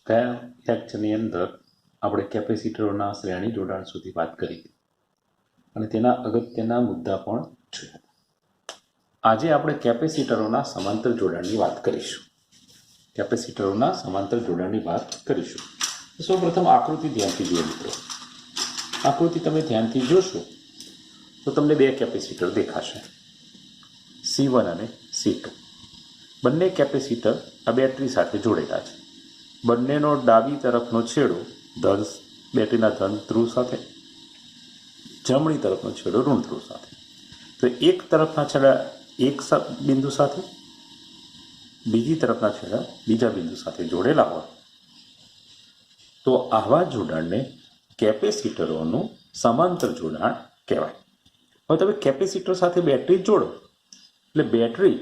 ગયા લેક્ચરની અંદર આપણે કેપેસિટરોના શ્રેણી જોડાણ સુધી વાત કરી અને તેના અગત્યના મુદ્દા પણ જોયા. આજે આપણે કેપેસિટરોના સમાંતર જોડાણની વાત કરીશું. સૌપ્રથમ આકૃતિ ધ્યાનથી જુઓ મિત્રો. આકૃતિ તમે ધ્યાનથી જોશો તો તમને બે કેપેસિટર દેખાશે, C1 અને C2. બંને કેપેસિટર આ બેટરી સાથે જોડેલા છે. બંનેનો ડાબી તરફનો છેડો બેટરીના ધન ધ્રુવ સાથે, જમણી તરફનો છેડો ઋણ ધ્રુવ સાથે. તો એક તરફના છેડા એક બિંદુ સાથે, બીજી તરફના છેડા બીજા બિંદુ સાથે જોડેલા હોય તો આવા જોડાણને કેપેસિટરોનું સમાંતર જોડાણ કહેવાય. હવે તમે કેપેસિટર સાથે બેટરી જોડો એટલે બેટરી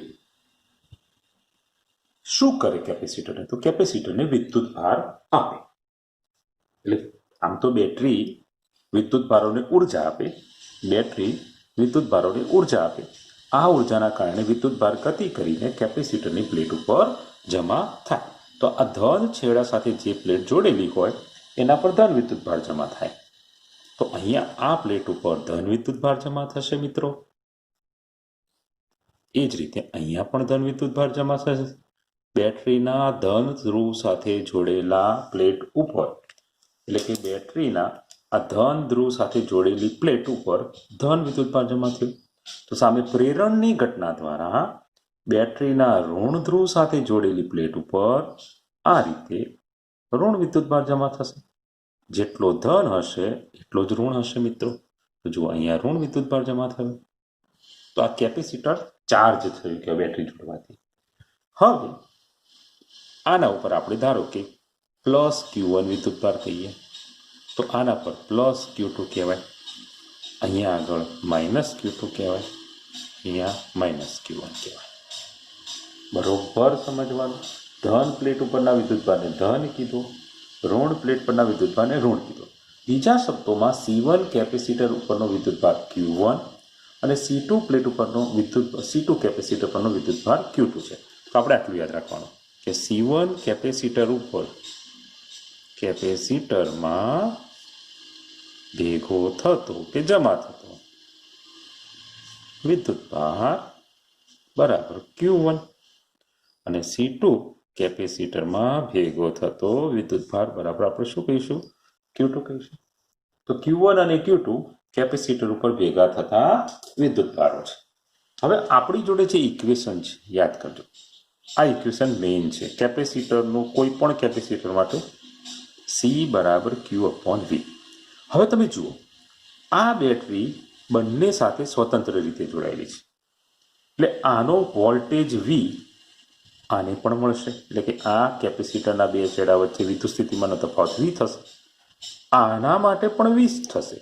શું કરે કેપેસિટરને? તો કેપેસિટરને વિદ્યુત ભાર આપે. એટલે આમ તો બેટરી વિદ્યુત ભારોને ઉર્જા આપે. આ ઉર્જાના કારણે વિદ્યુત ભાર ગતિ કરીને કેપેસિટરની પ્લેટ ઉપર જમા થાય. તો આ ધન છેડા સાથે જે પ્લેટ જોડેલી હોય એના પર ધન વિદ્યુત ભાર જમા થાય. તો અહીંયા આ પ્લેટ ઉપર ધન વિદ્યુત ભાર જમા થશે મિત્રો. એ જ રીતે અહીંયા પણ ધન વિદ્યુત ભાર જમા થશે. બેટરીના ધન ધ્રુવ સાથે જોડેલા પ્લેટ ઉપર, એટલે કે બેટરીના આ ધન ધ્રુવ સાથે જોડેલી પ્લેટ ઉપર ધન વિદ્યુત ભાર જમા થયું. તો સામે પ્રેરણની ઘટના દ્વારા બેટરીના ઋણ ધ્રુવ સાથે જોડેલી પ્લેટ ઉપર આ રીતે ઋણ વિદ્યુત ભાર જમા થશે. જેટલો ધન હશે એટલો જ ઋણ હશે મિત્રો. તો જુઓ અહીંયા ઋણ વિદ્યુત ભાર જમા થયો. તો આ કેપેસિટર ચાર્જ થયું કે બેટરી જોડવાથી. હવે આના ઉપર આપણે ધારો કે પ્લસ Q1 વિદ્યુત ભાર કહીએ તો આના પર પ્લસ Q2 કહેવાય, અહીંયા આગળ માઇનસ Q2 કહેવાય, અહીંયા માઇનસ Q1 કહેવાય. બરોબર સમજવાનું. ધન પ્લેટ ઉપરના વિદ્યુત ભારને ધન કીધો, ઋણ પ્લેટ પરના વિદ્યુત ભારને ઋણ કીધો. બીજા શબ્દોમાં C1 કેપેસિટર ઉપરનો વિદ્યુત ભાર Q1 અને C2 પ્લેટ ઉપરનો C2 કેપેસિટર પરનો વિદ્યુત ભાર Q2 છે. તો આપણે આટલું યાદ રાખવાનું કે C1 કેપેસિટર ઉપર કેપેસિટરમાં ભેગો થતો કે જમા થતો વિદ્યુત ભાર બરાબર Q1 અને C2 કેપેસિટરમાં ભેગો થતો વિદ્યુત ભાર બરાબર આપણે શું કહીશું? Q2 કહીશું. તો Q1 અને Q2 કેપેસિટર ઉપર ભેગા થતા વિદ્યુત ભારો છે. હવે આપણી જોડે જે ઇક્વેશન છે યાદ કરજો. આ ઇક્વેશન મેઇન છે કેપેસિટરનું, કોઈ પણ કેપેસિટર માટે C બરાબર Q/V. હવે તમે જુઓ, આ બેટરી બંને સાથે સ્વતંત્ર રીતે જોડાયેલી છે. એટલે આનો વોલ્ટેજ V આને પણ મળશે. એટલે કે આ કેપેસિટરના બે છેડા વચ્ચે વિદ્યુત સ્થિતિમાનનો તફાવત V થશે. આના માટે પણ V થશે.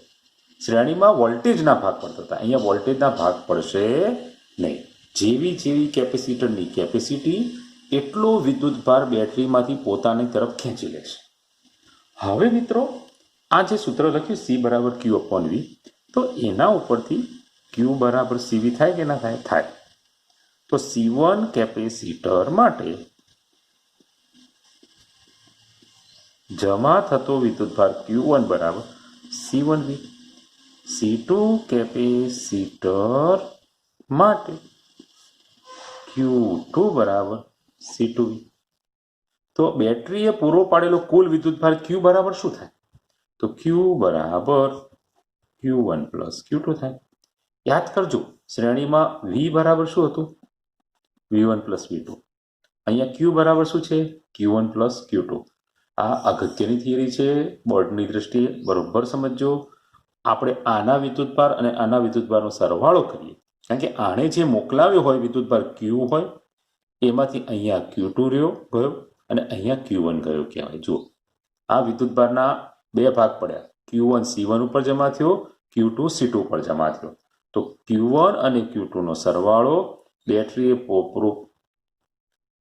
શ્રેણીમાં વોલ્ટેજના ભાગ પડતા હતા, અહીંયા વોલ્ટેજના ભાગ પડશે નહીં. જેવી કેપેસિટરની કેપેસિટી એટલો વિદ્યુત ભાર બેટરીમાંથી પોતાની તરફ ખેંચી લેશે. હવે મિત્રો આ જે સૂત્ર લખ્યું C બરાબર Q/V, તો એના ઉપરથી Q બરાબર CV થાય કે ના થાય? થાય. તો C1 કેપેસિટર માટે જમા થતો વિદ્યુત ભાર Q1 બરાબર C1V. C2 કેપેસિટર માટે Q2 બરાબર C2V. તો બેટરીએ પૂરો પાડેલો કુલ વિદ્યુત ભાર Q બરાબર શું થાય? તો Q બરાબર Q1 પ્લસ Q2 થાય. યાદ કરજો, શ્રેણીમાં V બરાબર શું હતું? V1 plus V2. અહીંયા Q બરાબર શું છે? Q1 plus Q2. આ અગત્યની થિયરી છે બોર્ડની દ્રષ્ટિએ, બરોબર સમજો. આપણે આના વિદ્યુત ભાર અને આના વિદ્યુત ભારનો સરવાળો કરીએ, કારણ કે આણે જે મોકલાવ્યો હોય વિદ્યુત ભાર Q હોય એમાંથી અહીંયા Q2 ગયો અને અહીંયા Q1 ગયો કહેવાય. જુઓ, આ વિદ્યુત ભારના બે ભાગ પડ્યા. Q1 C1 ઉપર જમા થયો, Q2 C2 ઉપર જમા થયો. તો Q1 અને Q2 નો સરવાળો બેટરીએ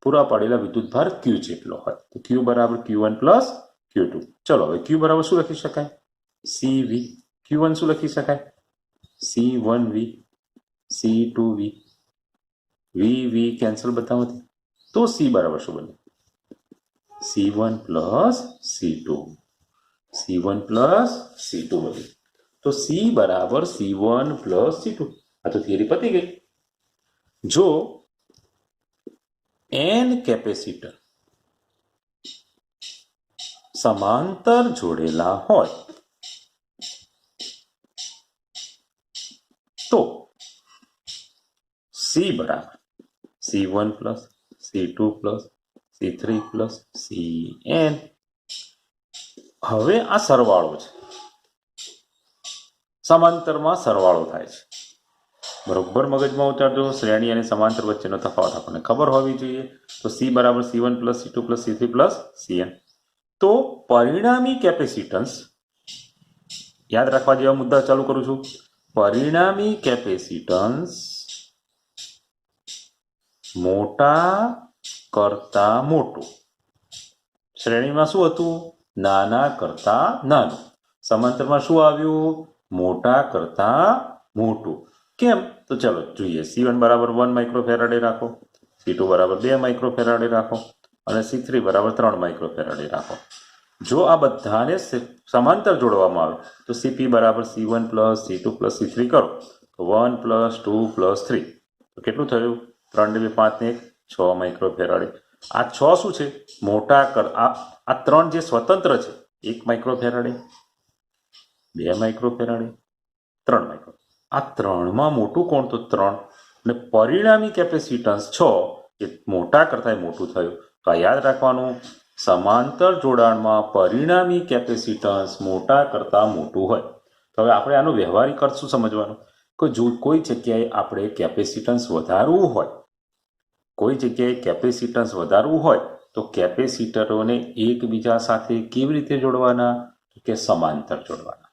પૂરા પાડેલા વિદ્યુત ભાર Q જેટલો હોય. તો Q બરાબર Q1 પ્લસ Q2. ચલો હવે Q બરાબર શું લખી શકાય? CV. Q1 શું લખી શકાય? C1V. C2V. VV કેન્સલ બતાવવાથી તો C બરાબર શું બને? C1 plus C2 C1 plus C2 બન્યું. તો C બરાબર C1 પ્લસ C2. આ તો થિયરી પતી ગઈ. જો n કેપેસિટર સમાંતર જોડેલા હોય તો C બરાબર C1 plus C2 plus C3 plus Cn. હવે આ સરવાળો છે, સમાંતરમાં સરવાળો થાય છે. બરોબર મગજમાં ઉતારજો. શ્રેણી અને સમાંતર વચ્ચેનો તફાવત આપણને ખબર હોવી જોઈએ. તો C બરાબર C1 plus C2 plus C3 plus Cn. તો પરિણામી કેપેસિટન્સ, યાદ રાખવા જેવા મુદ્દા ચાલુ કરું છું. પરિણામી કેપેસિટન્સ મોટા કરતા મોટું. શ્રેણીમાં શું હતું? નાના કરતા નાનું. સમાંતરમાં શું આવ્યું? મોટા કરતા મોટું. કેમ? તો ચાલો જોઈએ. C1 બરાબર 1 માઇક્રોફેરાડે રાખો, C2 બરાબર 2 માઇક્રોફેરાડે રાખો અને C3 બરાબર 3 માઇક્રોફેરાડે રાખો. જો આ બધાને સમાંતર જોડવામાં આવે તો Cp બરાબર C1 plus C2 plus C3 કરો તો 1 પ્લસ 2 પ્લસ 3. તો કેટલું થયું? 3 2 5 ને 1 6 માઇક્રોફેરાડે. આ 6 શું છે? મોટા કર. આ 3 જે સ્વતંત્ર છે, 1 માઇક્રોફેરાડે, 2 માઇક્રોફેરાડે, 3 માઇક્રો. આ 3માં મોટું કોણ? તો 3. અને પરિણામી કેપેસિટન્સ 6 એ મોટા કરતાં મોટું થયું. તો આ યાદ રાખવાનું, સમાંતર જોડાણમાં પરિણામી કેપેસિટન્સ મોટા કરતાં મોટું હોય. તો હવે આપણે આનો વ્યવહારિક અર્થ શું સમજવાનું? કે જો કોઈ જગ્યાએ આપણે કેપેસિટન્સ વધારવું હોય, કોઈ જગ્યાએ કેપેસિટન્સ વધારવું હોય તો કેપેસિટરોને એકબીજા સાથે કેવી રીતે જોડવાના? કે સમાંતર જોડવાના.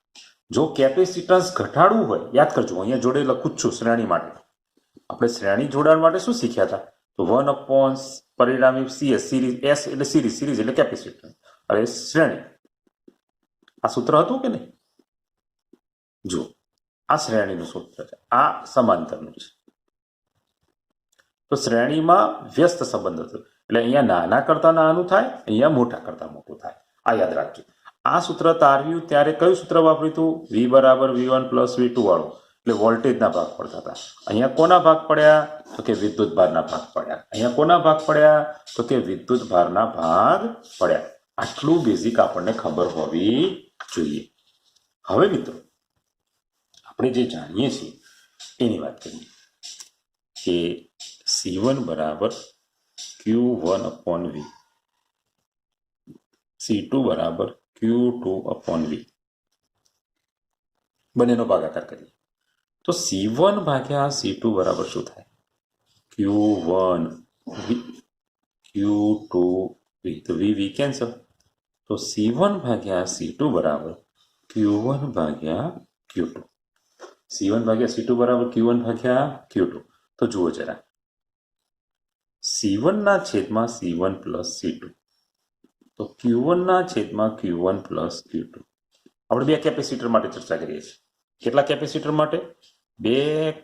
જો કેપેસિટન્સ ઘટાડવું હોય, યાદ કરજો, અહીંયા જોડે લખું જ છું શ્રેણી માટે. આપણે શ્રેણી જોડાણ માટે શું શીખ્યા હતા? તો 1 પરિણામી CS, સિરીઝ, S એટલે સિરીઝ, સિરીઝ એટલે કેપેસિટન્સ, હવે શ્રેણી. આ સૂત્ર હતું કે નહીં? જો આ શ્રેણીનું સૂત્ર છે, આ સમાંતરનું છે. તો શ્રેણીમાં વ્યસ્ત સંબંધ હતો એટલે અહીંયા નાના કરતા નાનું થાય, અહીંયા મોટા કરતા મોટું થાય. આ યાદ રાખજો. આ સૂત્ર તાર્યું ત્યારે કયું સૂત્ર વાપર્યું હતું? V બરાબર V1 પ્લસ V2 વાળું. એટલે વોલ્ટેજના ભાગ પડતા હતા. અહીંયા કોના ભાગ પડ્યા? તો કે વિદ્યુત ભારના ભાગ પડ્યા. અહીંયા કોના ભાગ પડ્યા? તો કે વિદ્યુત ભારના ભાગ પડ્યા. આટલું બેઝિક આપણને ખબર હોવી જોઈએ. હવે મિત્રો આપણે જે જાણીએ છીએ એની વાત કરીએ કે C1 બરાબર Q1 upon V, C2 બરાબર Q2 upon V. બંનેનો ભાગાકાર કરીએ તો C1 ભાગ્યા C2 બરાબર શું થાય? Q1 V, Q2 V. તો V કેન્સલ. તો C1 ભાગ્યા C2 બરાબર Q1 ભાગ્યા Q2. C1 ભાગ્યા C2 બરાબર Q1 ભાગ્યા Q2. તો જુઓ જરા, C1 ના છેદમાં C1 પ્લસ C2, તો Q1 ના છેદમાં Q1 પ્લસ Q2. આપણે બે કેપેસિટર માટે ચર્ચા કરીએ છીએ. કેટલા કેપેસિટર માટે? બે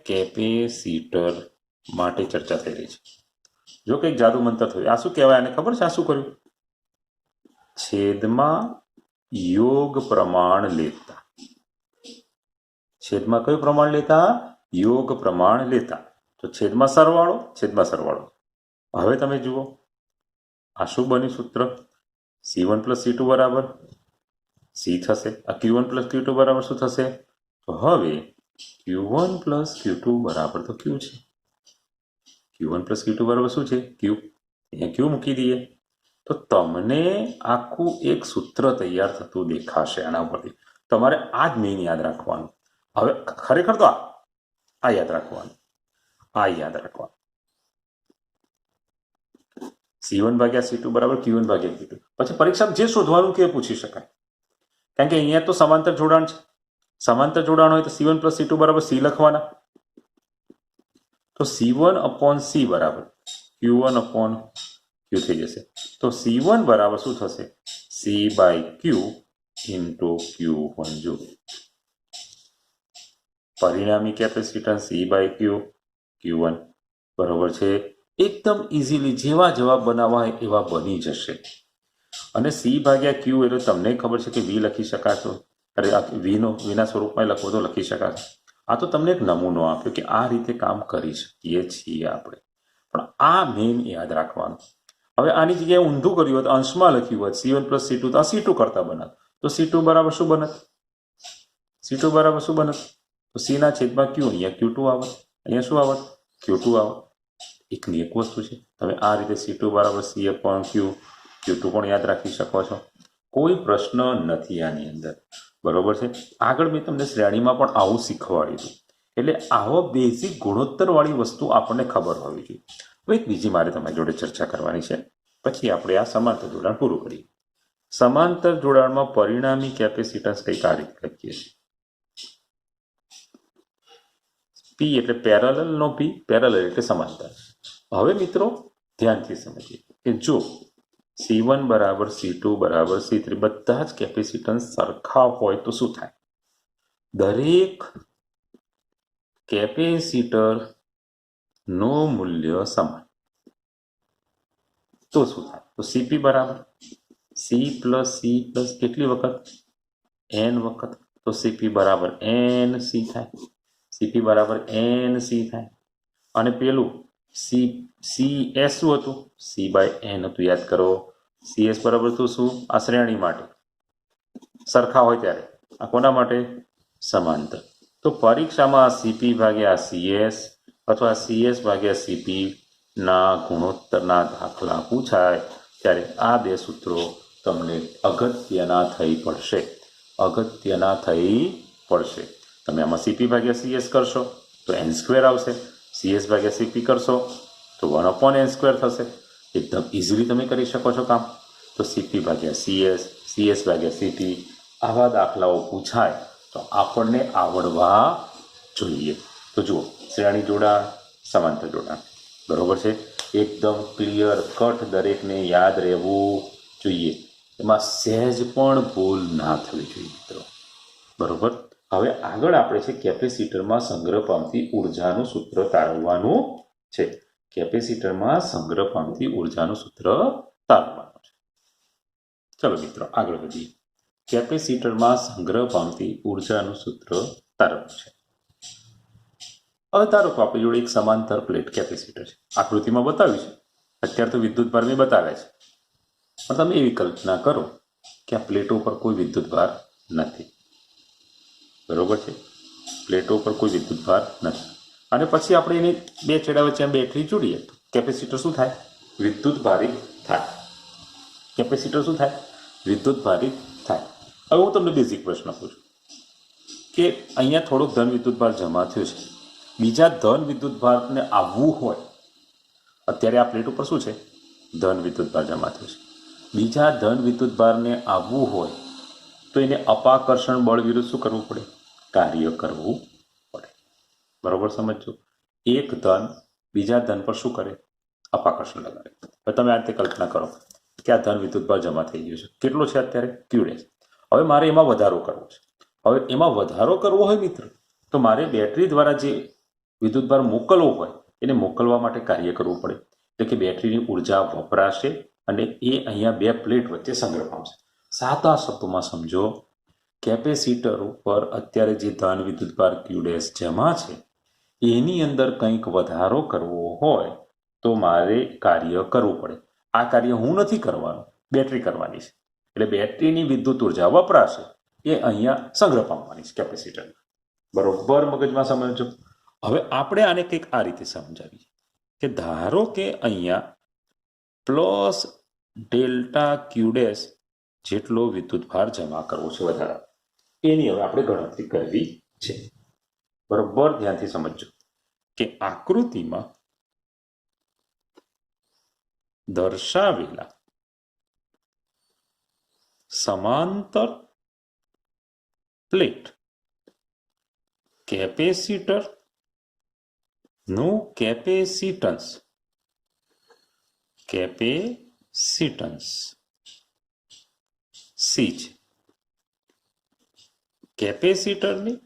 કેપેસિટર માટે ચર્ચા થઈ રહી છે. જો કંઈક જાદુ મંતર થયું, આ શું કહેવાય? આને ખબર છે આ શું કર્યું? છેદમાં યોગ પ્રમાણ લેતા. છેદમાં કયું પ્રમાણ લેતા? યોગ પ્રમાણ લેતા. તો છેદમાં સરવાળો, છેદમાં સરવાળો. હવે તમે જુઓ આ શું બન્યું સૂત્ર? C1 પ્લસ C2 બરાબર C થશે. આ Q1 પ્લસ Q2 બરાબર શું થશે? તો હવે Q1 પ્લસ Q2 બરાબર તો Q છે. Q1 પ્લસ Q2 બરાબર શું છે? Q. અહીંયા Q મૂકી દઈએ તો તમને આખું એક સૂત્ર તૈયાર થતું દેખાશે. આના ઉપરથી તમારે આ જ મેઇન યાદ રાખવાનું. હવે ખરેખર તો આ યાદ રાખવાનું, આ યાદ રાખવાનું. C1 ભાગ્યા C2 બરાબર Q1 ભાગ્યા Q2. પછી પરીક્ષામાં જે શોધવાનું કે પૂછી શકાય, કારણ કે અહીંયા તો સમાંતર જોડાણ છે. સમાંતર જોડાણ હોય તો C1 પ્લસ C2 બરાબર C લખવાના. તો C1 અપોન C બરાબર Q1 અપોન Q થઈ જશે. તો C1 બરાબર શું થશે? C by Q into Q1. જો પરિણામી capacitance C by Q, Q1 બરાબર છે. એકદમ ઇઝીલી જેવા જવાબ બનાવવા એવા બની જશે. અને સી ભાગ્યા ક્યુ એટલે તમને ખબર છે કે વી લખી શકાશો, અરે આ વીના સ્વરૂપમાં લખવો તો લખી શકાશે. આ તો તમને એક નમૂનો આપ્યો કે આ રીતે કામ કરી શકીએ છીએ આપણે, પણ આ મેઇન યાદ રાખવાનું. હવે આની જગ્યાએ ઊંધું કર્યું હોત, અંશમાં લખ્યું હોત C1 + C2 તો આ C2 કરતા બનત. તો C2 બરાબર શું બનત? C2 બરાબર શું બનત? તો C ના છેદમાં Q, અહીંયા Q2 આવત, અહીંયા શું આવત? Q2 આવત. એકની એક વસ્તુ છે. તમે આ રીતે C2 બરાબર C/Q, Q2 પણ યાદ રાખી શકો છો. કોઈ પ્રશ્ન નથી આની અંદર, બરોબર છે. આગળ મેં તમને શ્રેણીમાં પણ આવું શીખવાડ્યું હતું. એટલે આવો બેઝિક ગુણોત્તરવાળી વસ્તુ આપણને ખબર હોવી જોઈએ. હવે એક બીજી મારે તમારી જોડે ચર્ચા કરવાની છે, પછી આપણે આ સમાંતર જોડાણ પૂરું કરીએ. સમાંતર જોડાણમાં પરિણામી કેપેસિટન્સ કંઈક આ રીતે લખીએ છીએ. P એટલે પેરેલલ નો P, પેરેલલ એટલે સમાંતર. હવે મિત્રો ધ્યાનથી સમજીએ કે જો C1 બરાબર C2 બરાબર C3 બધા જ કેપેસિટન્સ સરખા હોય તો શું થાય? દરેક કેપેસિટર નું મૂલ્ય સમાન. તો શું થાય? તો CP બરાબર C પ્લસ C પ્લસ કેટલી વખત? N વખત. તો CP બરાબર NC થાય. CP બરાબર NC થાય. અને પેલું CS શું હતું? C/N હતું, યાદ કરો. CS બરાબર તો શું? આ શ્રેણી માટે સરખા હોય ત્યારે. આ કોના માટે? સમાંતર. તો પરીક્ષામાં CP ભાગ્યા CS અથવા CS ભાગ્યા CP ના ગુણોત્તરના દાખલા પૂછાય ત્યારે આ બે સૂત્રો તમને અગત્યના થઈ પડશે. તમે આમાં CP ભાગ્યા CS કરશો તો n² આવશે. CS ભાગ્યા CP કરશો તો 1/n² થશે. એકદમ ઇઝીલી તમે કરી શકો છો કામ. તો CP ભાગ્યા CS, CS ભાગ્યા CP આવા દાખલાઓ પૂછાય તો આપણને આવડવા જોઈએ. તો જુઓ, શ્રેણી જોડાણ, સમાંતર જોડાણ, બરોબર છે. એકદમ ક્લિયર કટ દરેકને યાદ રહેવું જોઈએ. એમાં સહેજ પણ ભૂલ ના થવી જોઈએ મિત્રો, બરોબર. હવે આગળ આપણે છે કેપેસિટરમાં સંગ્રહ પામતી ઉર્જાનું સૂત્ર તારવવાનું છે. ચલો મિત્રો આગળ વધીએ. કેપેસિટરમાં સંગ્રહ પામતી ઉર્જાનું સૂત્ર તારવવું છે. હવે ધારો કે આપણી જોડે એક સમાંતર પ્લેટ કેપેસિટર છે. આકૃતિમાં બતાવ્યું છે. અત્યારે તો વિદ્યુતભાર મેં બતાવ્યા છે, પણ તમે એવી કલ્પના કરો કે આ પ્લેટો ઉપર કોઈ વિદ્યુતભાર નથી, બરોબર છે. પ્લેટો ઉપર કોઈ વિદ્યુતભાર નથી અને પછી આપણે એની બે છેડા વચ્ચે બેટરી જોડીએ તો કેપેસિટર શું થાય? વિદ્યુતભારિત થાય. હવે હું તમને બેઝિક પ્રશ્ન પૂછું કે અહીંયા થોડોક ધન વિદ્યુતભાર જમા થયો છે, બીજા ધન વિદ્યુતભારને આવવું હોય, અત્યારે આ પ્લેટ ઉપર શું છે? ધન વિદ્યુતભાર જમા થયો છે. બીજા ધન વિદ્યુતભારને આવવું હોય તો એને અપાકર્ષણ બળ વિરુદ્ધ શું કરવું પડે? કાર્ય કરવું પડે, બરોબર સમજો. એક ધન બીજા ધન પર શું કરે? અપાકર્ષણ લગાડે. હવે તમે આ રીતે કલ્પના કરો કે આ ધન વિદ્યુતભાર જમા થઈ ગયું છે. કેટલો છે અત્યારે? Q'. હવે મારે એમાં વધારો કરવો છે. હવે એમાં વધારો કરવો હોય મિત્રો તો મારે બેટરી દ્વારા જે વિદ્યુતભાર મોકલવો હોય એને મોકલવા માટે કાર્ય કરવું પડે. એટલે કે બેટરીની ઉર્જા વપરાશે અને એ અહીંયા બે પ્લેટ વચ્ચે સંગ્રહ પામશે. સાદા શબ્દોમાં સમજો, કેપેસિટર ઉપર અત્યારે જે ધન વિદ્યુતભાર Q' જમા છે એની અંદર કંઈક વધારો કરવો હોય તો મારે કાર્ય કરવું પડે. આ કાર્ય હું નથી કરવાનું, બેટરી કરવાની છે. એટલે બેટરીની વિદ્યુત ઉર્જા વપરાશે એ અહીંયા સંગ્રહ પામવાની છે કેપેસિટર. બરોબર મગજમાં સમજો. હવે આપણે આને કંઈક આ રીતે સમજાવીએ કે ધારો કે અહીંયા પ્લસ ડેલ્ટા Q' જેટલો વિદ્યુતભાર જમા કરવો છે વધારે, એની હવે આપણે ગણતરી કરવી છે. બરોબર ધ્યાનથી સમજો કે આકૃતિમાં દર્શાવેલા સમાંતર પ્લેટ કેપેસિટર નું કેપેસિટન્સ C છે. કેપેસિટરની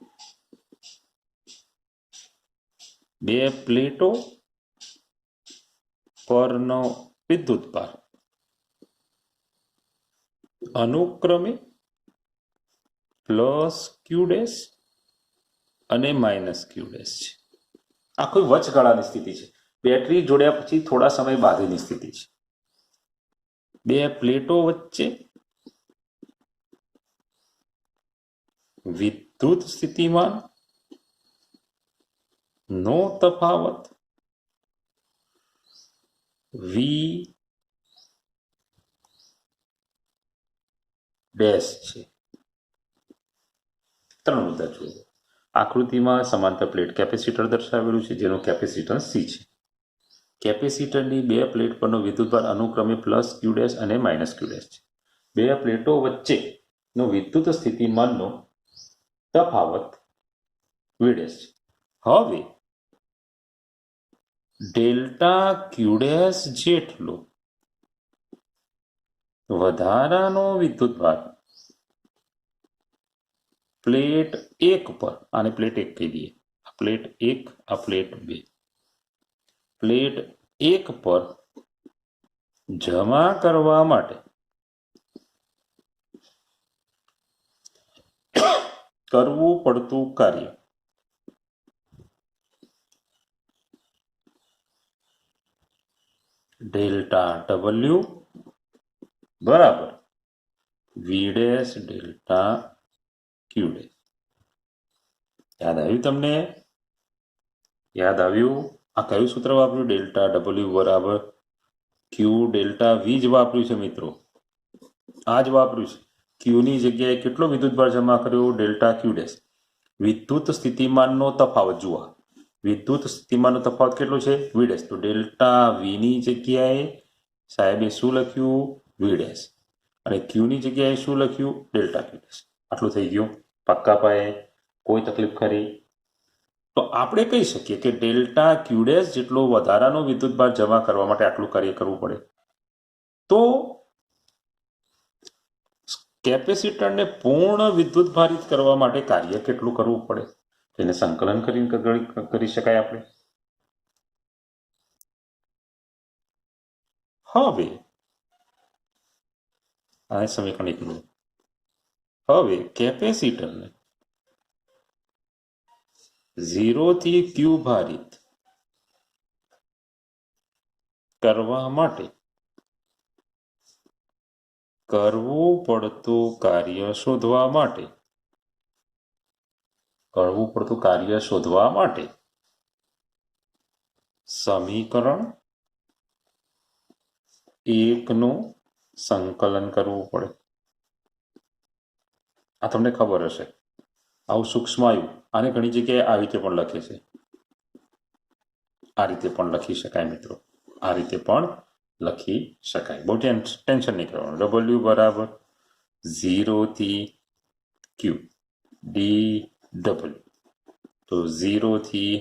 બે પ્લેટો પરનો વિદ્યુતભાર અનુક્રમે પ્લસ ક્યુ ડેશ અને માઇનસ ક્યુ ડેશ છે. આ કોઈ વચગાળાની સ્થિતિ છે. બેટરી જોડ્યા પછી થોડા સમય બાદની સ્થિતિ છે. બે પ્લેટો વચ્ચે વિદ્યુત સ્થિતિમાન નો તફાવત વી ડેશ છે. ત્રણ મુદ્દા જોઈએ. આકૃતિમાં સમાંતર પ્લેટ કેપેસિટર દર્શાવેલું છે, જેનું કેપેસિટન્સ સી છે. કેપેસિટરની બે પ્લેટ પરનો વિદ્યુતભાર અનુક્રમે પ્લસ ક્યુ ડેશ અને માઇનસ ક્યુ ડેશ છે. બે પ્લેટો વચ્ચેનો વિદ્યુત સ્થિતિમાનનો તફાવત વી ડેશ છે. હવે ડેલ્ટા ક્યુ ડેશ જેટલો વધારાનો વિદ્યુતભાર પ્લેટ 1 પર, આને પ્લેટ 1 કહી દઈએ, આ પ્લેટ 1, આ પ્લેટ 2, પ્લેટ 1 પર જમા કરવા માટે કરવું પડતું કાર્ય ડેલ્ટા ડબલ્યુ બરાબર વી ડેશ ડેલ્ટા ક્યુ ડેશ. યાદ આવ્યું તમને? યાદ આવ્યું? આ કયું સૂત્ર વાપર્યું? ડેલ્ટા ડબલ્યુ બરાબર ક્યુ ડેલ્ટા વી જ વાપર્યું છે મિત્રો. આ જ વાપર્યું છે. ક્યુની જગ્યાએ કેટલો વિદ્યુતભાર જમા કર્યો? ડેલ્ટા ક્યુ ડેશ. વિદ્યુત સ્થિતિમાનનો તફાવત જુઓ. વિદ્યુત સ્થિતિમાનનો તફાવત કેટલો છે? વી ડેશ. તો ડેલ્ટા વીની જગ્યાએ સાહેબે શું લખ્યું? વી ડેશ. અને ક્યુની જગ્યાએ શું લખ્યું? ડેલ્ટા ક્યુ ડેશ. આટલું થઈ ગયું. પક્કા પાયે? કોઈ તકલીફ ખરી? તો આપણે કહી શકીએ કે ડેલ્ટા ક્યુ ડેશ જેટલો વધારાનો વિદ્યુતભાર જમા કરવા માટે આટલું કાર્ય કરવું પડે. તો કેપેસિટરને પૂર્ણ વિદ્યુતભારિત કરવા માટે કાર્ય કેટલું કરવું પડે? તેને સંકલન કરીને કરી શકાય આપણે. હવે આ સમીકરણ એકલું. હવે કેપેસિટરને 0 થી ક્યુ ભારિત કરવા માટે કરવું પડતું કાર્ય શોધવા માટે સમીકરણ 1 નું સંકલન કરવું પડે. આ તમને ખબર હશે. આવું સૂક્ષ્મ આવ્યું. આને ઘણી જગ્યાએ આવી રીતે પણ લખે છે. આ રીતે પણ લખી શકાય મિત્રો. આ રીતે પણ લખી શકાય. બહુ ટેન્શન નહીં કરવાનું. ડબલ્યુ બરાબર 0 થી ક્યુ ડી ડબલ્યુ. તો 0 થી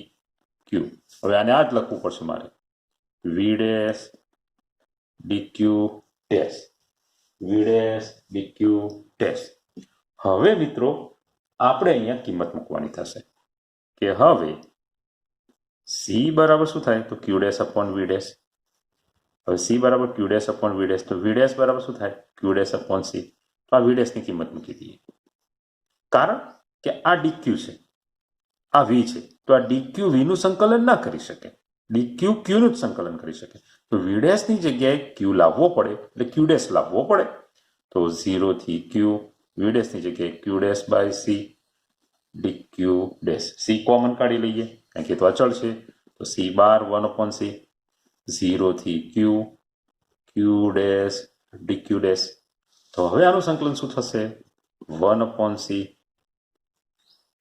ક્યુ. હવે આને આ જ લખવું પડશે મારે. વી ડેશ ડીક્યુ ડેશ. વી ડેશ ડીક્યુ ડેશ. હવે મિત્રો આપણે અહીંયા કિંમત મૂકવાની થશે કે હવે સી બરાબર શું થાય? તો ક્યુ ડેશ અપોન વી ડેશ. હવે સી બરાબર ક્યુ ડેશ અપોન વી ડેશ. તો વી ડેશ બરાબર શું થાય? ક્યુ ડેશ અપોન સી. તો આ વી ડેશની કિંમત મૂકી દઈએ. કારણ કે આ ડીક્યુ છે, આ વી છે. તો આ ડીક્યુ વીનું સંકલન ના કરી શકે. ડીક્યુ ક્યુનું જ સંકલન કરી શકે. તો વી ડેશની જગ્યાએ ક્યુ લાવવો પડે, એટલે ક્યુ ડેશ લાવવો પડે. તો 0 થી ક્યુ વી ડેશની જગ્યાએ Q dash by C d Q dash. C common કાઢી લઈએ કારણ કે તો અચળ છે. તો સી બાર 1 અપોન સી. 0 થી Q Q dash d Q dash. તો હવે આનું સંકલન શું થશે? 1 upon C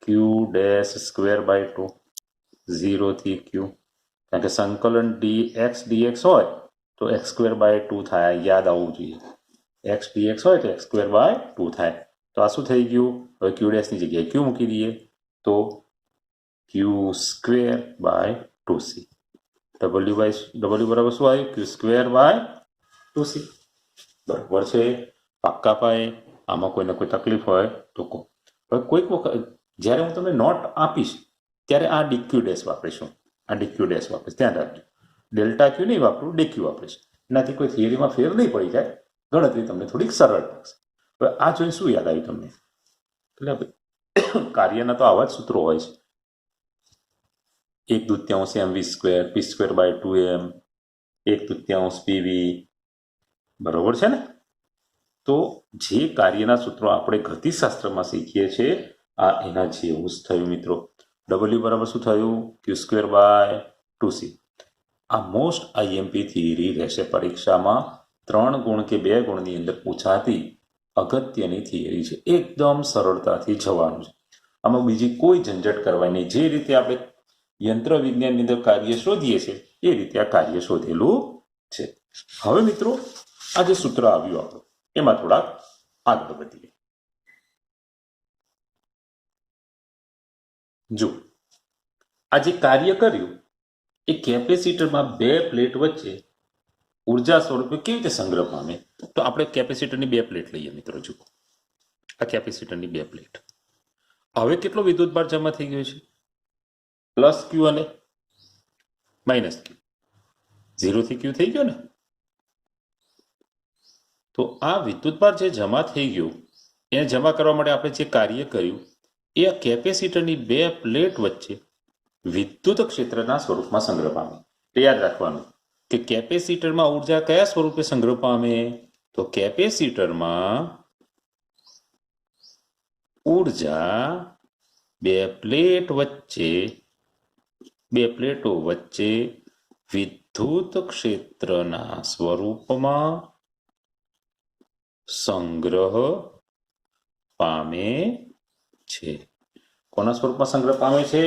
Q dash square by 2. 0 થી ક્યુ. કારણ કે સંકલન ડીએક્સ ડીએક્સ હોય તો એક્સ સ્ક્વેર બાય 2 થાય. યાદ આવવું જોઈએ. એક્સ ડીએક્સ હોય તો એક્સ સ્ક્વેર બાય 2 થાય. તો આ શું થઈ ગયું? હવે ક્યુ ડેશની જગ્યાએ ક્યુ મૂકી દઈએ તો Q square by 2c. W બરાબર શું આવ્યું? Q square by 2c. બરાબર છે? પાક્કા પાયે? આમાં કોઈને કોઈ તકલીફ હોય તો કહો. હવે કોઈક વખત જ્યારે હું તમને નોટ આપીશ ત્યારે આ ડીક્યુ ડેશ વાપરીશું. આ ડીક્યુ ડેશ વાપરીશ. ધ્યાન રાખજો. ડેલ્ટા ક્યુ નહીં વાપરું, ડીક્યુ વાપરીશ. એનાથી કોઈ થિયરીમાં ફેર નહીં પડી જાય. ગણતરી તમને થોડીક સરળ લાગશે. હવે આ જોઈને શું યાદ આવ્યું તમને? એટલે કાર્યના તો આવા જ સૂત્રો હોય છે, 1/2 mv square p square by 2m 1/2 pv, બરોબર છે ને? તો જે કાર્યના સૂત્રો આપણે ગતિશાસ્ત્રમાં શીખીએ છીએ આ એના જેવું જ થયું મિત્રો. w બરાબર શું થયું? q square by 2c. આ મોસ્ટ આઈએમપી થિયરી રહેશે પરીક્ષામાં. 3 ગુણ કે 2 ગુણની અંદર પૂછાતી અગત્યની થિયરી છે. એકદમ સરળતાથી જવાનું છે. આમાં બીજી કોઈ ઝંઝટ કરવાની નહીં. જે રીતે આપણે યંત્ર વિજ્ઞાનની અંદર કાર્ય શોધીએ છીએ એ રીતે આ કાર્ય શોધેલું છે. હવે મિત્રો આ જે સૂત્ર આવ્યું આપણું એમાં થોડાક આગળ વધીએ. જો આ જે કાર્ય કર્યું એ કેપેસિટરમાં 2 પ્લેટ વચ્ચે ઉર્જા સ્વરૂપે કેવી રીતે સંગ્રહ પામે? તો આપણે કેપેસિટરની 2 પ્લેટ લઈએ મિત્રો. જુઓ આ કેપેસિટરની 2 પ્લેટ. હવે કેટલો વિદ્યુતભાર જમા થઈ ગયો છે? પ્લસ ક્યુ અને માઇનસ ક્યુ. 0 થી ક્યુ થઈ ગયો ને? તો આ વિદ્યુતભાર જે જમા થઈ ગયું એને જમા કરવા માટે આપણે જે કાર્ય કર્યું એ આ કેપેસિટરની 2 પ્લેટ વચ્ચે વિદ્યુત ક્ષેત્રના સ્વરૂપમાં સંગ્રહ પામે. તે યાદ રાખવાનું કે કેપેસિટરમાં ઉર્જા કયા સ્વરૂપે સંગ્રહ પામે? તો કેપેસિટરમાં ઉર્જા 2 પ્લેટો વચ્ચે વિદ્યુત ક્ષેત્રના સ્વરૂપમાં સંગ્રહ પામે છે. કોના સ્વરૂપમાં સંગ્રહ પામે છે?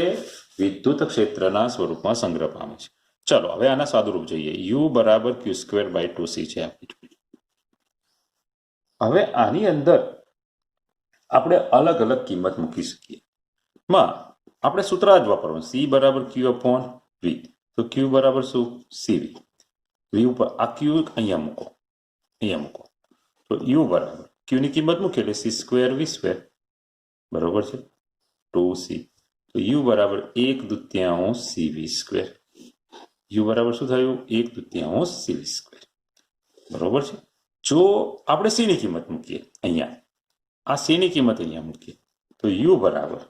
વિદ્યુત ક્ષેત્રના સ્વરૂપમાં સંગ્રહ પામે છે. ચલો હવે આના સાદુરૂપ જોઈએ. u બરાબર q સ્ક્વેર બાય 2c છે. હવે આની અંદર આપણે અલગ અલગ કિંમત મૂકી શકીએ. માં આપણે સૂત્ર જ વાપરવાનું. c બરાબર q અપોન v. તો q બરાબર શું? cv. v ઉપર આ q અહીંયા મૂકો, તો u બરાબર q ની કિંમત મૂકી એટલે c સ્ક્વેર v સ્ક્વેર, બરોબર છે, 2c. તો u બરાબર 1/2 cv સ્ક્વેર. u બરાબર શું થયું? 1/2 cv સ્ક્વેર, બરોબર છે. જો આપણે c ની કિંમત મૂકીએ અહીંયા, આ c ની કિંમત અહીંયા મૂકીએ તો u બરાબર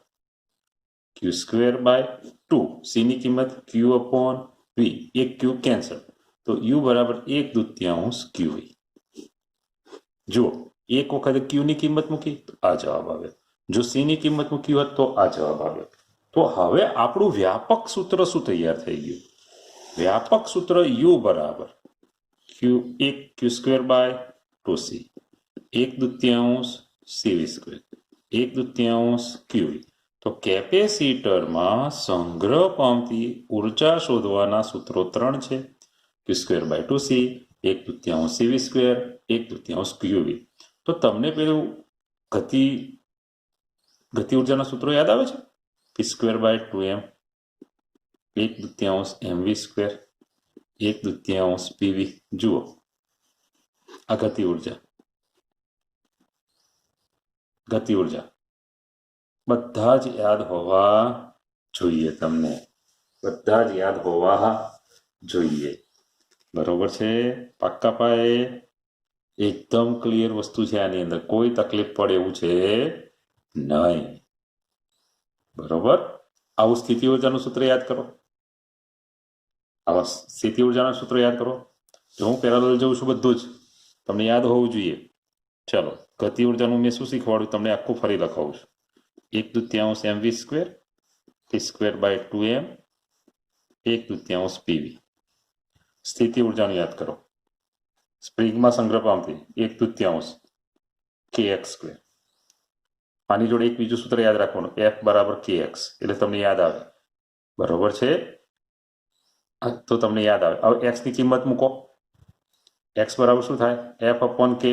q સ્ક્વેર બાય 2. c ની કિંમત q અપોન v, એક q કેન્સલ, તો u બરાબર 1/2 qv. જો એક વખત q ની કિંમત મૂકી તો આ જવાબ આવ્યો. જો c ની કિંમત મૂકી હોત તો આ જવાબ આવ્યો. તો હવે આપણું વ્યાપક સૂત્ર શું તૈયાર થઈ ગયું? વ્યાપક સૂત્ર u બરાબર q square by 2c, 1/2 cv square, 1/2 qv. તો કેપેસિટરમાં સંગ્રહ પામતી ઉર્જા શોધવાના સૂત્રો 3 છે. q square by 2c, 1/2 cv square, 1/2 qv. તો તમને પેલું ગતિ ઉર્જાના સૂત્રો યાદ આવે છે? p square by 2m, 1/2 mv square, 1/2 pv. જુઓ આ ગતિ ઉર્જા બધા જ યાદ હોવા જોઈએ. તમને બધા જ યાદ હોવા જોઈએ, બરોબર છે? પાક્કા પાયે એકદમ ક્લિયર વસ્તુ છે. આની અંદર કોઈ તકલીફ પડે એવું છે નહીં, બરોબર? આવું સ્થિતિ ઉર્જાનું સૂત્ર યાદ કરો. જો હું પેરેલલ જઉં છું બધું જ તમને યાદ હોવું જોઈએ. ચલો ગતિ ઉર્જાનું મેં શું શીખવાડ્યું તમને આખું ફરી લખાવું છું. 1/2 mv square, p square by 2m, 1/2 pv. સ્થિતિ ઉર્જાનું યાદ કરો. સ્પ્રિંગમાં સંગ્રહ પામતી 1/2 kx સ્ક્વેર. આની જોડે એક બીજું સૂત્ર યાદ રાખવાનું, f બરાબર kx, એટલે તમને યાદ આવે, બરોબર છે? તો તમને યાદ આવે. હવે x ની કિંમત મૂકો. x બરાબર શું થાય? f upon k.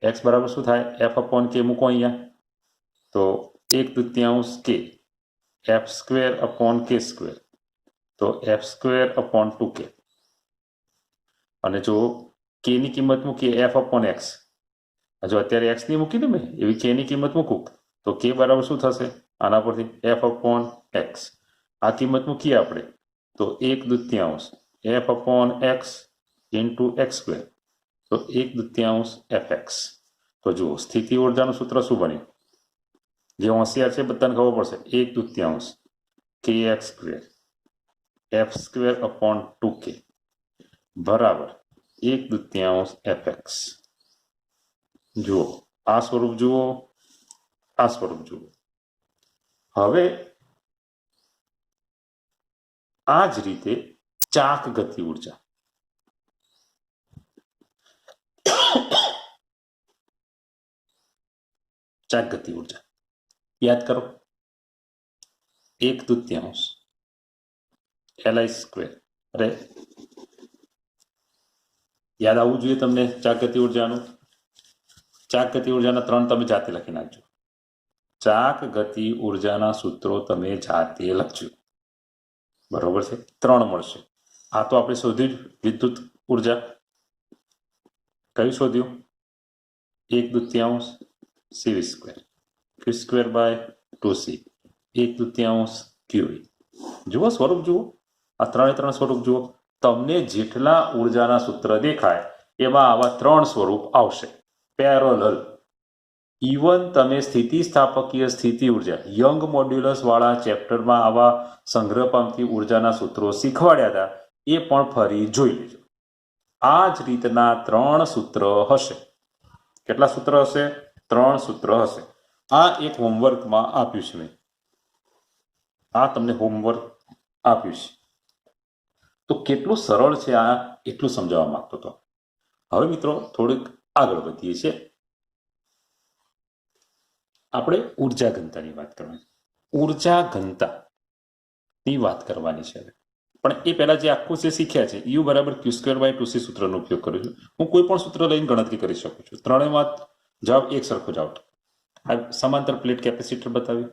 x બરાબર શું થાય? f અપોન k મૂકો અહીંયા. તો 1/2 k, f square upon k square, તો f સ્ક્વેર અપોન 2k. અને જો k ની કિંમત મૂકીએ f અપોન x, જો અત્યારે x ની મૂકી ને મેં એવી k ની કિંમત મૂકું તો k બરાબર શું થશે? આના પરથી f અપોન x. આ કિંમત મૂકીએ આપણે તો 1/2 f upon x into x square, તો 1/2 fx. તો જુઓ સ્થિતિ ઉર્જાનું સૂત્ર શું બન્યું? જે હોશિયાર છે બધાને ખબર પડશે, 1/2 kx square F square upon 2k બરાબર 1/2 fx. જુઓ આ સ્વરૂપ જુઓ, આ સ્વરૂપ જુઓ. હવે આ જ રીતે ચાક ગતિ ઉર્જા, ચાક ગતિ ઉર્જા યાદ કરો, 1/2 li સ્ક્વેર. અરે યાદ આવવું જોઈએ તમને ચાક ગતિ ઉર્જાનું. ચાક ગતિ ઉર્જાના 3 તમે જાતે લખી નાખજો. ચાક ગતિ ઉર્જાના સૂત્રો તમે જાતે લખજો, બરોબર છે? 3 મળશે. આ તો આપણે શોધ્યું વિદ્યુત ઉર્જા. કયું શોધ્યું? 1/2 cv square q square by 2c 1/2 qe. જુઓ સ્વરૂપ જુઓ, આ 3 સ્વરૂપ જુઓ. તમને જેટલા ઉર્જાના સૂત્ર દેખાય એમાં આવા 3 સ્વરૂપ આવશે પેરેલલ. ઇવન તમે સ્થિતિસ્થાપકીય સ્થિતિ ઉર્જા યંગ મોડ્યુલસ વાળા ચેપ્ટરમાં આવા સંગ્રહ પામતી ઉર્જાના સૂત્રો શીખવાડ્યા હતા, એ પણ ફરી જોઈ લેજો. આ જ રીતના 3 સૂત્ર હશે. કેટલા સૂત્ર હશે? 3 સૂત્ર હશે. આ એક હોમવર્કમાં આપ્યું છે મેં, આ તમને હોમવર્ક આપ્યું છે. તો કેટલું સરળ છે આ, એટલું સમજાવવા માંગતો હતો. હવે મિત્રો થોડીક આગળ વધીએ છીએ. આપણે ઉર્જા ઘનતાની વાત કરવાની. ઉર્જા ઘનતાની વાત કરવાની છે. પણ એ પહેલા જે આખું જે શીખ્યા છે, u બરાબર q સ્ક્વેર બાય 2c સૂત્રનો ઉપયોગ કરું છું. હું કોઈ પણ સૂત્ર લઈને ગણતરી કરી શકું છું. ત્રણેયમાં જવાબ એક સરખો જ આવતો. આ સમાંતર પ્લેટ કેપેસિટર બતાવ્યું,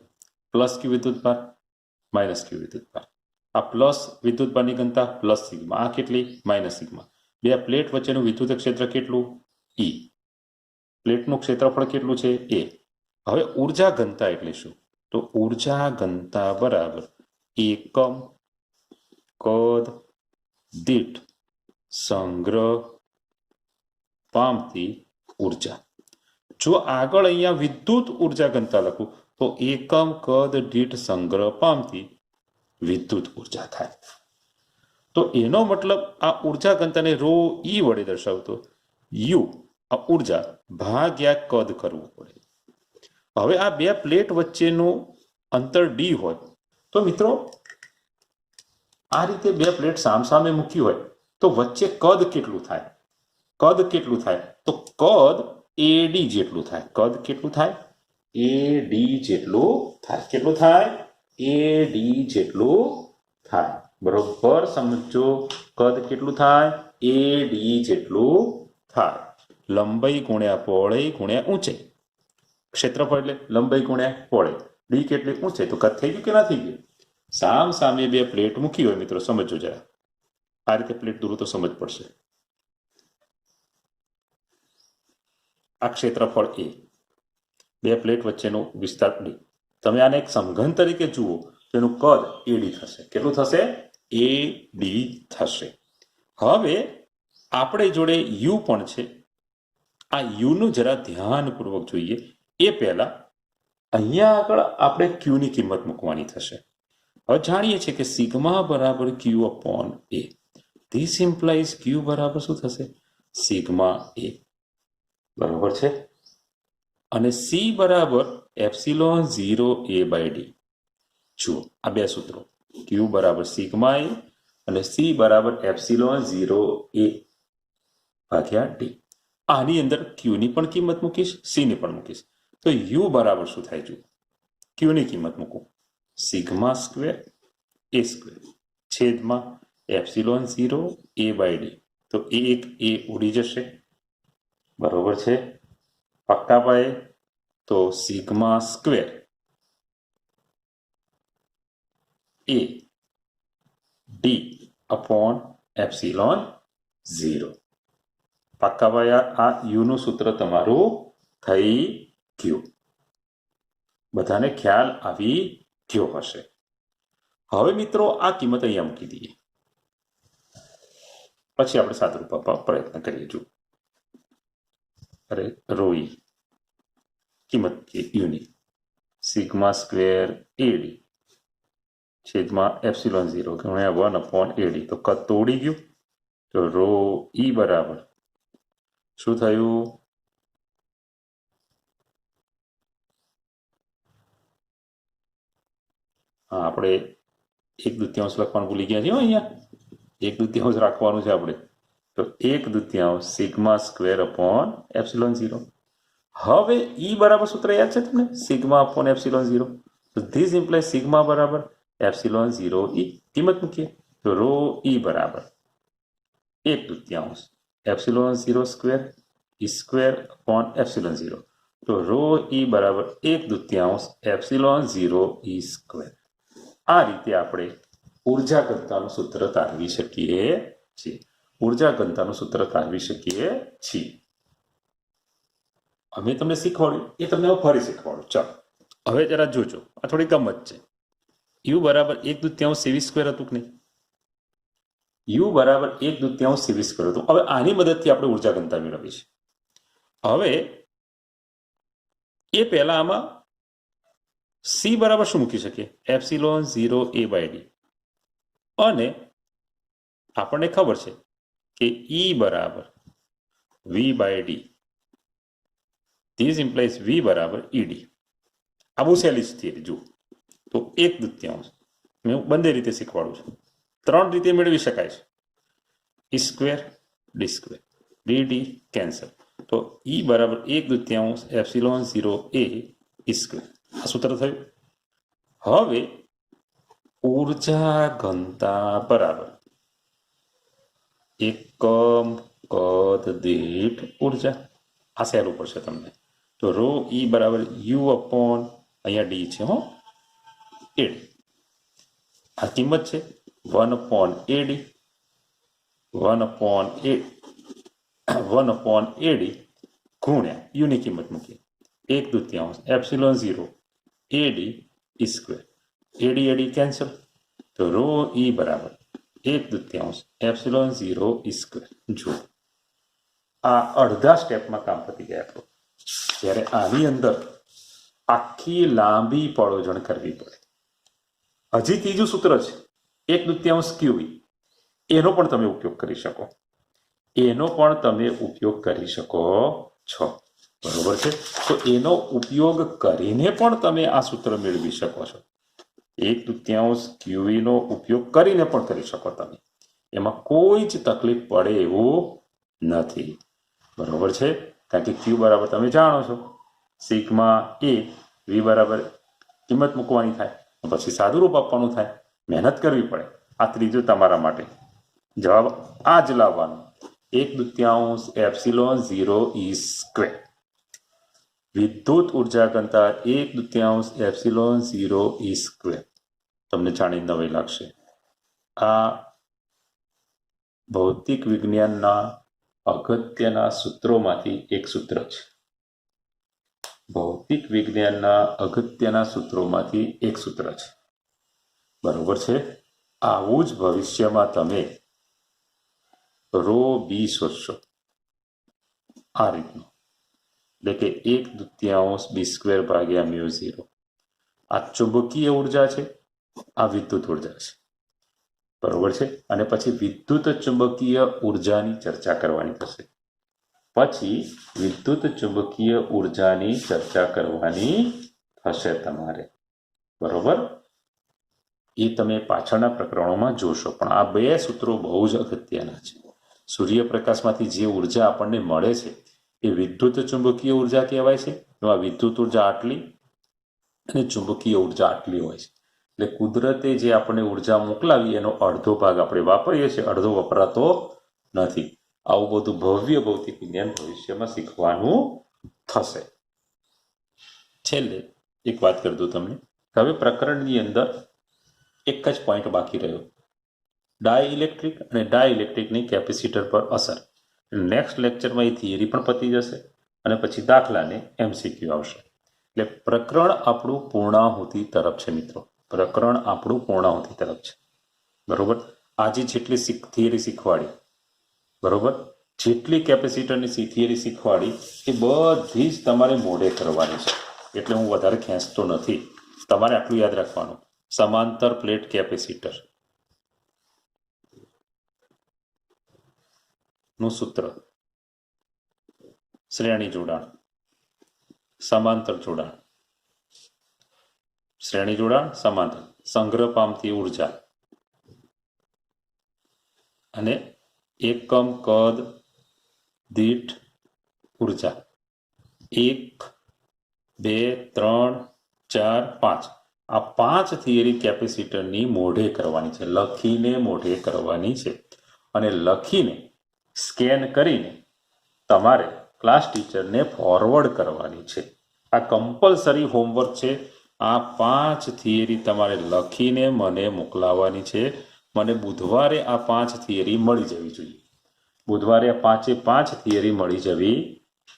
પ્લસ q વિદ્યુતભાર માઇનસ q વિદ્યુતભાર. આ પ્લસ વિદ્યુતભારની ઘનતા પ્લસ સિગ્મા, આ કેટલી? Minus sigma. બે પ્લેટ વચ્ચેનું વિદ્યુત ક્ષેત્ર કેટલું? E. પ્લેટનું ક્ષેત્રફળ કેટલું છે? A. હવે ઉર્જા ઘનતા એટલે શું? તો ઉર્જા ઘનતા બરાબર એકમ કદ દીઠ સંગ્રહ પામતી ઉર્જા. જો આગળ અહીંયા વિદ્યુત ઉર્જા ઘનતા લખું તો એકમ કદ દીઠ સંગ્રહ પામતી વિદ્યુત ઉર્જા થાય. તો એનો મતલબ આ ઉર્જા ઘનતાને ρe વડે દર્શાવતો u આ ઉર્જા ભાગ્યા કદ કરવું પડે. હવે આ બે પ્લેટ વચ્ચેનું અંતર d હોય તો મિત્રો આ રીતે બે પ્લેટ સામસામે મૂકી હોય તો વચ્ચે કદ કેટલું થાય? કદ કેટલું થાય? તો કદ AD જેટલું થાય. કદ કેટલું થાય? AD જેટલું થાય. કેટલું થાય? AD જેટલું થાય. બરોબર સમજો. કદ કેટલું થાય? AD જેટલું થાય. લંબાઈ ગુણ્યા પહોળાઈ ગુણ્યા ઊંચાઈ. ક્ષેત્રફળ એટલે લંબાઈ ગુણ્યા પહોળાઈ. ડી કેટલી? ઊંચાઈ. તો કદ થઈ ગયું કે ના થઈ ગયું? સામ સામે બે પ્લેટ મૂકી હોય મિત્રો, સમજો જરા. આ રીતે પ્લેટ દૂર તો સમજ પડશે. આ ક્ષેત્રફળ A, બે પ્લેટ વચ્ચેનો વિસ્તાર D. તમે આને એક સમઘન તરીકે જુઓ તો એનું કદ AD થશે. કેટલું થશે? AD થશે. હવે આપણે જોડે U પણ છે. આ U નું જરા ધ્યાનપૂર્વક જોઈએ. એ પહેલા અહીંયા આગળ આપણે Q ની કિંમત મૂકવાની થશે. હવે જાણીએ છીએ કે સિગ્મા બરાબર Q upon A. This implies Q બરાબર શું થશે? Sigma A. બરાબર છે. અને C બરાબર એપ્સિલોન 0 A બાય D. જુઓ આ બે સૂત્રો, Q બરાબર સિગ્મા A અને C બરાબર એપ્સિલોન 0 A ભાગ્યા D. આની અંદર Q ની પણ કિંમત મૂકીશ, C ની પણ મૂકીશ. તો U બરાબર શું થાય? જુઓ Q ની કિંમત મૂકો, સિગ્મા સ્ક્વેર A સ્ક્વેર છેદમાં એપ્સિલોન 0 A બાય D. તો એક A ઉડી જશે. બરોબર છે. પક્કા પાયે તો sigma square A D upon epsilon 0. પક્કા પાયા. આ U નું સૂત્ર તમારું થઈ ગયું. બધાને ખ્યાલ આવી ગયો હશે. હવે મિત્રો આ કિંમત અહીંયા મૂકી દઈએ, પછી આપણે સાદુરૂપ આપવા પ્રયત્ન કરીએ. જુઓ, અરે રોઈ કિંમત મૂકીએ યુની સિગ્મા સ્ક્વેર એડી છેદમાં એપ્સિલોન 0 ગુણ્યા 1/AD. તો કદ તો ઉડી ગયું. તો રો ઈ બરાબર શું થયું? હા, આપણે 1/2 લખવાનું ભૂલી ગયા છીએ. અહીંયા 1/2 રાખવાનું છે આપણે. તો 1/2 સિગ્મા સ્ક્વેર અપોન એપ્સિલોન 0. હવે ઈ બરાબર સૂત્ર યાદ છે તમને? Sigma upon epsilon 0. તો ધીસ ઇમ્પ્લાય સિગ્મા બરાબર એપ્સિલોન 0 ઈ. કિંમત મૂકીએ તો રો ઈ બરાબર 1/2 એપ્સિલોન 0 સ્ક્વેર ઈ સ્ક્વેર અપોન એપ્સિલોન 0. તો રો ઈ બરાબર 1/2 એપ્સિલોન 0 ઈ સ્ક્વેર. આ રીતે આપણે ઉર્જા ઘનતાનું સૂત્ર તારવી શકીએ છીએ. ઉર્જા ઘનતાનું સૂત્ર તારવી શકીએ છીએ. અમે તમને શીખવાડ્યું એ તમને ફરી શીખવાડું. ચાલો હવે જરા જોજો, આ થોડી ગમત છે. યુ બરાબર 1/2 CV સ્ક્વેર હતું કે નહીં? યુ બરાબર 1/2 CV સ્ક્વેર હતું. હવે આની મદદથી આપણે ઉર્જા ઘનતા મેળવી છે. હવે એ પહેલા આમાં સી બરાબર શું મૂકી શકીએ? Epsilon 0A/D. અને આપણને ખબર છે કે ઈ બરાબર V/D. ધીસ ઇમ્પ્લાઇઝ V બરાબર ED. આ બહુ સહેલી જ થિયરી. જુઓ તો 1/2 મેં બંને રીતે શીખવાડું છું. 3 રીતે મેળવી શકાય છે. ઈ square D square dt cancel. તો ઈ બરાબર 1/2 એપ્સિલોન 0A ઈ સ્ક્વેર. આ સૂત્ર થયું. હવે ઉર્જા ઘનતા બરાબર એકમ કદ દીઠ ઉર્જા. આ સહેલું પડશે તમને. તો રો ઈ બરાબર યુ અપોન અહીંયા ડી છે એડી. આ કિંમત છે 1/AD. 1/AD ગુણ્યા યુની કિંમત મૂકીએ 1/2 એપ્સિલોન 0 AD ઈ સ્ક્વેર. AD cancel. તો રો ઈ બરાબર 1/2 એપ્સિલોન 0 ઈ સ્ક્વેર. જુઓ આ અડધા સ્ટેપમાં કામ પતી ગયા. જ્યારે આની અંદર આખી લાંબી પળોજણ કરવી પડે. હજી ત્રીજું સૂત્ર છે 1/2 QE. એનો પણ તમે ઉપયોગ કરી શકો. છો. બરોબર છે? તો એનો ઉપયોગ કરીને પણ તમે આ સૂત્ર મેળવી શકો છો. 1/2 QE નો ઉપયોગ કરીને પણ કરી શકો તમે. એમાં કોઈ જ તકલીફ પડે એવું નથી. બરોબર છે? કારણ કે Q બરાબર તમે જાણો છો સિગ્મા એ V બરાબર કિંમત મૂકવાની થાય, પછી સાદું રૂપ આપવાનું થાય, મહેનત કરવી પડે. આ ત્રીજું તમારા માટે જવાબ આ જ લાવવાનો 1/2 એપ્સિલોન 0 ઈ સ્ક્વેર. વિદ્યુત ઉર્જા ઘનતા 1/2 એપ્સિલોન 0 ઈ સ્ક્વેર. તમને જાણી નવાઈ લાગશે. આ ભૌતિક વિજ્ઞાનના અગત્યના સૂત્રોમાંથી એક સૂત્ર છે. ભૌતિક વિજ્ઞાનના અગત્યના સૂત્રોમાંથી એક સૂત્ર છે. બરોબર છે? આવું જ ભવિષ્યમાં તમે રો બી શોધશો આ રીતનું. એટલે કે 1/2 B સ્ક્વેર ભાગ્યા μ0. આ ચુંબકીય ઉર્જા છે, આ વિદ્યુત ઉર્જા છે. બરોબર છે? અને પછી વિદ્યુત ચુંબકીય ઉર્જાની ચર્ચા કરવાની થશે. તમારે. બરોબર? એ તમે પાછળના પ્રકરણોમાં જોશો. પણ આ બે સૂત્રો બહુ જ અગત્યના છે. સૂર્યપ્રકાશમાંથી જે ઉર્જા આપણને મળે છે એ વિદ્યુત ચુંબકીય ઉર્જા કહેવાય છે. એમાં વિદ્યુત ઉર્જા આટલી અને ચુંબકીય ઉર્જા આટલી હોય છે. એટલે કુદરતે જે આપણને ઉર્જા મોકલાવી એનો અડધો ભાગ આપણે વાપરીએ છીએ, અડધો વપરાતો નથી. આવું બધું ભવ્ય ભૌતિક વિજ્ઞાન ભવિષ્યમાં શીખવાનું થશે. છેલ્લે એક વાત કરી દઉં તમને. હવે પ્રકરણની અંદર એક જ પોઈન્ટ બાકી રહ્યો, ડાયઇલેક્ટ્રિક અને ડાયઇલેક્ટ્રિકની કેપેસિટર પર અસર. નેક્સ્ટ લેક્ચરમાં એ થિયરી પણ પતી જશે અને પછી દાખલાને MCQ આવશે. એટલે પ્રકરણ આપણું પૂર્ણાહુતિ તરફ છે મિત્રો. પ્રકરણ આપણું પૂર્ણાહુતિ તરફ છે. બરોબર? આજે જેટલી થિયરી શીખવાડી, બરોબર, જેટલી કેપેસિટરની થિયરી શીખવાડી એ બધી જ તમારે મોઢે કરવાની છે, એટલે હું વધારે ખેંચતો નથી. તમારે આટલું યાદ રાખવાનું, સમાંતર પ્લેટ કેપેસિટર નું સૂત્ર શ્રેણી જોડાણ, સમાંતર જોડાણ, શ્રેણી જોડાણ, સમાંતર, સંગ્રહ પામતી ઉર્જા અને એકમ કદ દીઠ ઉર્જા 1, 2, 3, 4, 5 આ 5 થિયરી કેપેસિટરની મોઢે કરવાની છે, લખીને મોઢે કરવાની છે. અને લખીને સ્કેન કરીને તમારે ક્લાસ ટીચરને ફોરવર્ડ કરવાની છે. આ કમ્પલસરી હોમવર્ક છે. આ 5 થિયરી તમારે લખીને મને મોકલાવવાની છે. મને બુધવારે આ 5 થિયરી મળી જવી જોઈએ. બુધવારે આ 5 થિયરી મળી જવી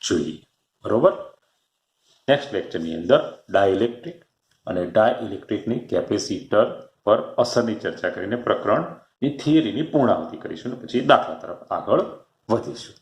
જોઈએ. બરોબર. નેક્સ્ટ લેક્ચરની અંદર ડાઇલેક્ટ્રિક અને ડાઇલેક્ટ્રિકની કેપેસિટર પર અસરની ચર્ચા કરીને પ્રકરણની થિયરીની પૂર્ણાહુતિ કરીશું, પછી દાખલા તરફ આગળ વધીશું.